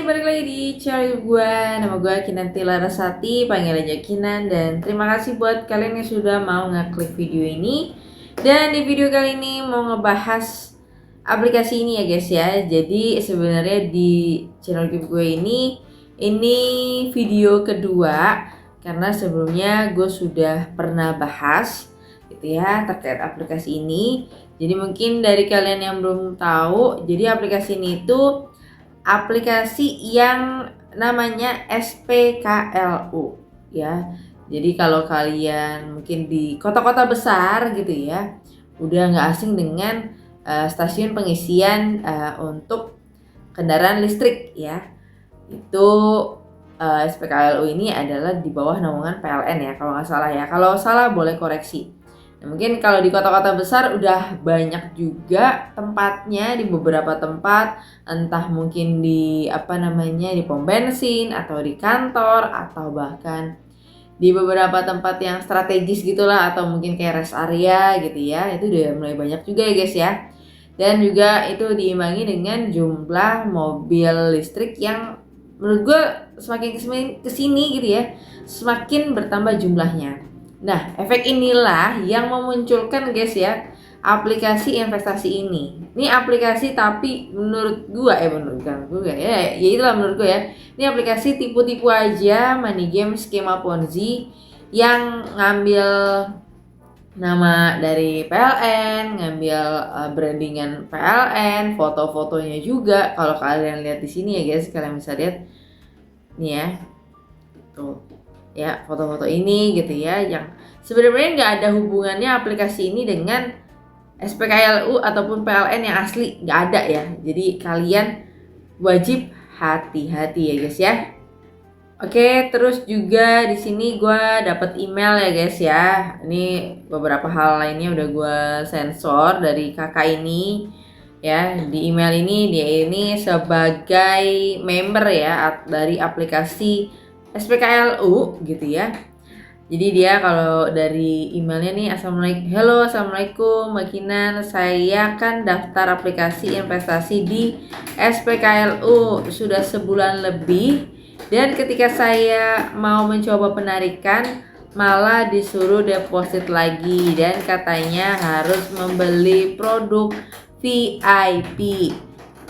balik lagi di channel gue. Nama gue Kinanti Larasati, panggil aja Kinan. Dan terima kasih buat kalian yang sudah mau ngeklik video ini. Dan di video kali ini mau ngebahas aplikasi ini ya guys ya. Jadi sebenarnya di channel YouTube gue ini video kedua, karena sebelumnya gue sudah pernah bahas gitu ya terkait aplikasi ini. Jadi mungkin dari kalian yang belum tahu, jadi aplikasi ini itu aplikasi yang namanya SPKLU ya. Jadi kalau kalian mungkin di kota-kota besar gitu ya, udah nggak asing dengan stasiun pengisian untuk kendaraan listrik ya. Itu SPKLU ini adalah di bawah naungan PLN ya kalau nggak salah ya. Kalau salah boleh koreksi. Nah, mungkin kalau di kota-kota besar udah banyak juga tempatnya, di beberapa tempat, entah mungkin di di pom bensin atau di kantor atau bahkan di beberapa tempat yang strategis gitulah, atau mungkin kayak rest area gitu ya. Itu udah mulai banyak juga ya guys ya. Dan juga itu diimbangi dengan jumlah mobil listrik yang menurut gue semakin kesini gitu ya, semakin bertambah jumlahnya. Nah, efek inilah yang memunculkan guys ya aplikasi investasi ini. Ini aplikasi tapi menurut gua ya itulah menurut gua ya. Ini aplikasi tipu-tipu aja, money game, skema Ponzi yang ngambil nama dari PLN, ngambil brandingan PLN, foto-fotonya juga. Kalau kalian lihat di sini ya guys, kalian bisa lihat nih ya. Tuh. Ya, foto-foto ini gitu ya, yang sebenarnya nggak ada hubungannya aplikasi ini dengan SPKLU ataupun PLN yang asli, nggak ada ya. Jadi kalian wajib hati-hati ya guys ya. Oke, terus juga di sini gue dapat email ya guys ya. Ini beberapa hal lainnya udah gue sensor dari kakak ini ya. Di email ini dia ini sebagai member ya dari aplikasi SPKLU gitu ya. Jadi dia kalau dari emailnya nih, Assalamualaikum Mbak Kinan, saya kan daftar aplikasi investasi di SPKLU sudah sebulan lebih, dan ketika saya mau mencoba penarikan malah disuruh deposit lagi dan katanya harus membeli produk VIP.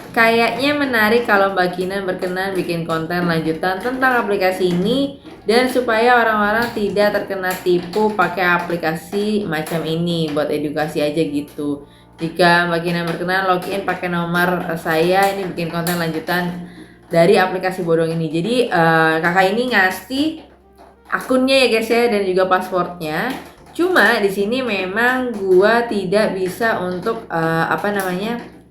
Kayaknya menarik kalau Mbak Kinan berkenan bikin konten lanjutan tentang aplikasi ini, dan supaya orang-orang tidak terkena tipu pakai aplikasi macam ini, buat edukasi aja gitu. Jika Mbak Kinan berkenan, login pakai nomor saya, ini bikin konten lanjutan dari aplikasi bodong ini. Jadi kakak ini ngasih akunnya ya guys ya, dan juga passwordnya. Cuma di sini memang gua tidak bisa untuk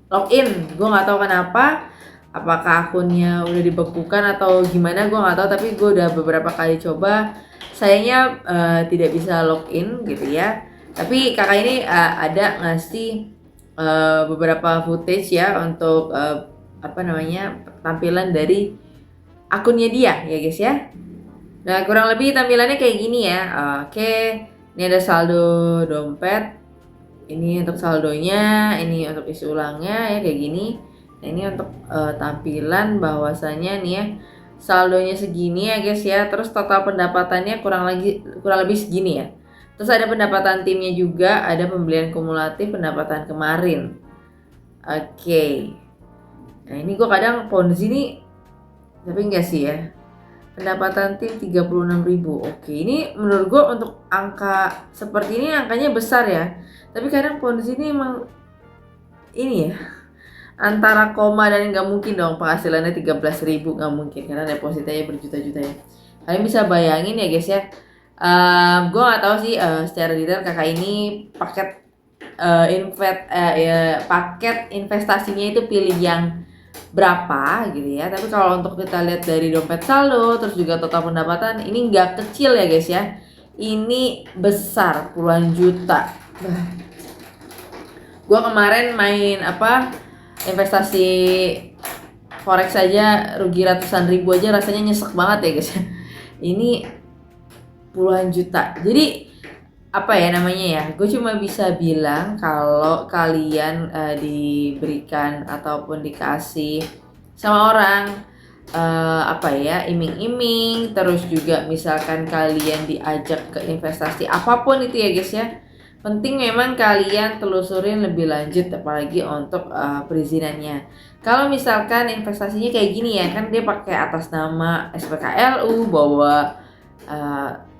login. Gue nggak tahu kenapa, apakah akunnya udah dibekukan atau gimana, gue nggak tahu. Tapi gue udah beberapa kali coba, sayangnya tidak bisa login gitu ya. Tapi kakak ini ada ngasih beberapa footage ya untuk tampilan dari akunnya dia ya guys ya. Nah, kurang lebih tampilannya kayak gini ya. Oke, ini ada saldo dompet. Ini untuk saldonya, ini untuk isi ulangnya ya kayak gini. Nah, ini untuk tampilan bahwasanya nih ya saldonya segini ya guys ya. Terus total pendapatannya kurang lebih segini ya. Terus ada pendapatan timnya juga, ada pembelian kumulatif pendapatan kemarin. Oke. Nah, ini gue kadang Ponzi nih, tapi enggak sih ya. Pendapatan tim 36.000. Oke, ini menurut gue untuk angka seperti ini angkanya besar ya. Tapi kadang Ponzi ini emang ini ya, antara koma dan nggak mungkin dong penghasilannya 13.000, nggak mungkin karena depositnya berjuta-juta ya. Kalian bisa bayangin ya guys ya. Gue nggak tahu sih secara detail kakak ini paket investasinya itu pilih yang berapa gitu ya. Tapi kalau untuk kita lihat dari dompet saldo terus juga total pendapatan, ini nggak kecil ya guys ya, ini besar, puluhan juta. Gue kemarin main investasi forex aja rugi ratusan ribu aja, rasanya nyesek banget ya guys. Ini puluhan juta. Jadi gue cuma bisa bilang kalau kalian diberikan ataupun dikasih sama orang apa ya, iming-iming, terus juga misalkan kalian diajak ke investasi apapun itu ya guys ya, penting memang kalian telusurin lebih lanjut apalagi untuk perizinannya. Kalau misalkan investasinya kayak gini ya, kan dia pakai atas nama SPKLU, bawa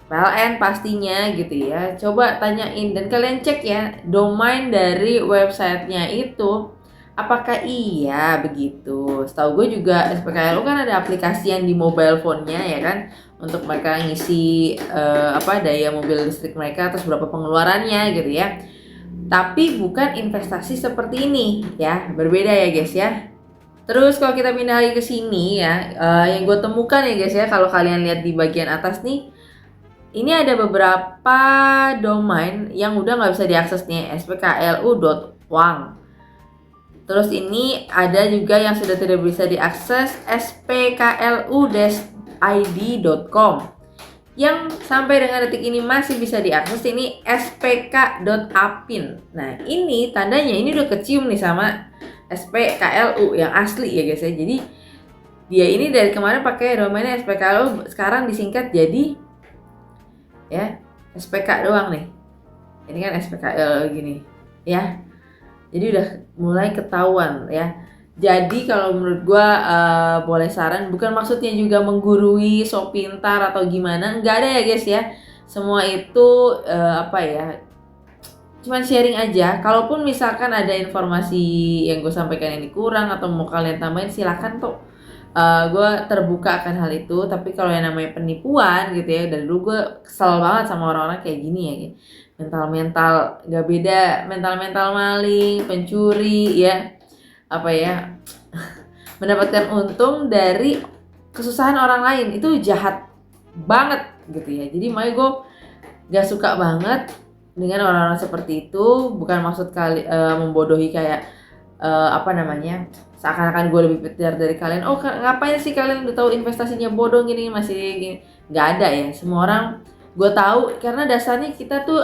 PLN pastinya gitu ya. Coba tanyain dan kalian cek ya domain dari websitenya itu apakah iya begitu. Setahu gue juga SPKLU kan ada aplikasi yang di mobile phone-nya ya kan, untuk mereka ngisi daya mobil listrik mereka terus berapa pengeluarannya gitu ya. Tapi bukan investasi seperti ini ya, berbeda ya guys ya. Terus kalau kita pindah lagi ke sini ya, yang gue temukan ya guys ya, kalau kalian lihat di bagian atas nih, ini ada beberapa domain yang udah nggak bisa diakses nih, spklu.wang. Terus ini ada juga yang sudah tidak bisa diakses, spklu-id.com. Yang sampai dengan detik ini masih bisa diakses ini spk.apin. Nah ini tandanya ini udah kecium nih sama SPKLU yang asli ya guys ya. Jadi dia ini dari kemarin pakai domainnya SPKLU, sekarang disingkat jadi ya SPK doang nih. Ini kan SPKL gini ya. Jadi udah mulai ketahuan ya. Jadi kalau menurut gua boleh saran, bukan maksudnya juga menggurui sok pintar atau gimana, enggak ada ya guys ya. Semua itu cuman sharing aja. Kalaupun misalkan ada informasi yang gue sampaikan ini kurang atau mau kalian tambahin, silakan tuh. Gue terbuka akan hal itu. Tapi kalau yang namanya penipuan gitu ya, dari dulu gue kesel banget sama orang-orang kayak gini ya, mental nggak beda, mental maling, pencuri ya, mendapatkan untung dari kesusahan orang lain, itu jahat banget gitu ya. Jadi makanya gue gak suka banget dengan orang-orang seperti itu. Bukan maksud membodohi kayak seakan-akan gue lebih pintar dari kalian. Oh ngapain sih kalian udah tahu investasinya bodoh gini, masih gini. Gak ada ya, semua orang gue tahu, karena dasarnya kita tuh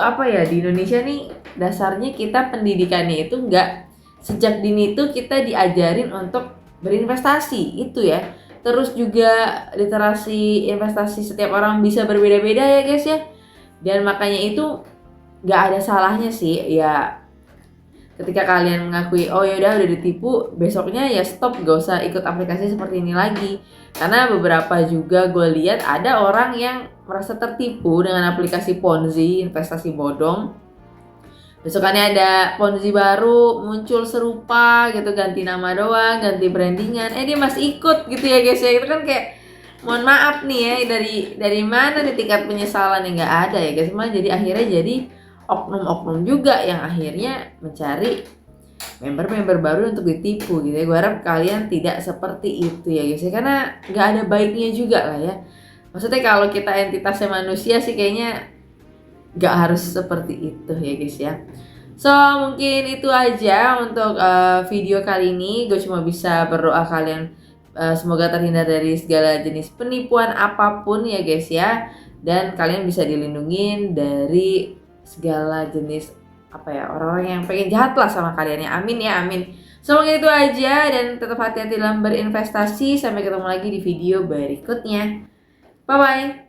di Indonesia nih, dasarnya kita pendidikannya itu nggak sejak dini itu kita diajarin untuk berinvestasi itu ya. Terus juga literasi investasi setiap orang bisa berbeda-beda ya guys ya. Dan makanya itu nggak ada salahnya sih ya, ketika kalian mengakui oh ya udah ditipu, besoknya ya stop, gak usah ikut aplikasi seperti ini lagi. Karena beberapa juga gue lihat ada orang yang merasa tertipu dengan aplikasi Ponzi, investasi bodong. Besokannya ada Ponzi baru muncul serupa gitu, ganti nama doang, ganti brandingan, dia masih ikut gitu ya guys ya. Itu kan kayak, mohon maaf nih ya, dari mana nih tingkat penyesalan yang nggak ada ya guys. Malah jadi akhirnya jadi oknum-oknum juga yang akhirnya mencari member-member baru untuk ditipu gitu ya. Gue harap kalian tidak seperti itu ya guys ya, karena nggak ada baiknya juga lah ya. Maksudnya kalau kita entitasnya manusia sih kayaknya nggak harus seperti itu ya guys ya. So mungkin itu aja untuk video kali ini. Gue cuma bisa berdoa kalian semoga terhindar dari segala jenis penipuan apapun ya guys ya. Dan kalian bisa dilindungi dari segala jenis orang-orang yang pengen jahat lah sama kalian ya. Amin ya, amin. Semoga itu aja, dan tetap hati-hati dalam berinvestasi. Sampai ketemu lagi di video berikutnya. Bye bye.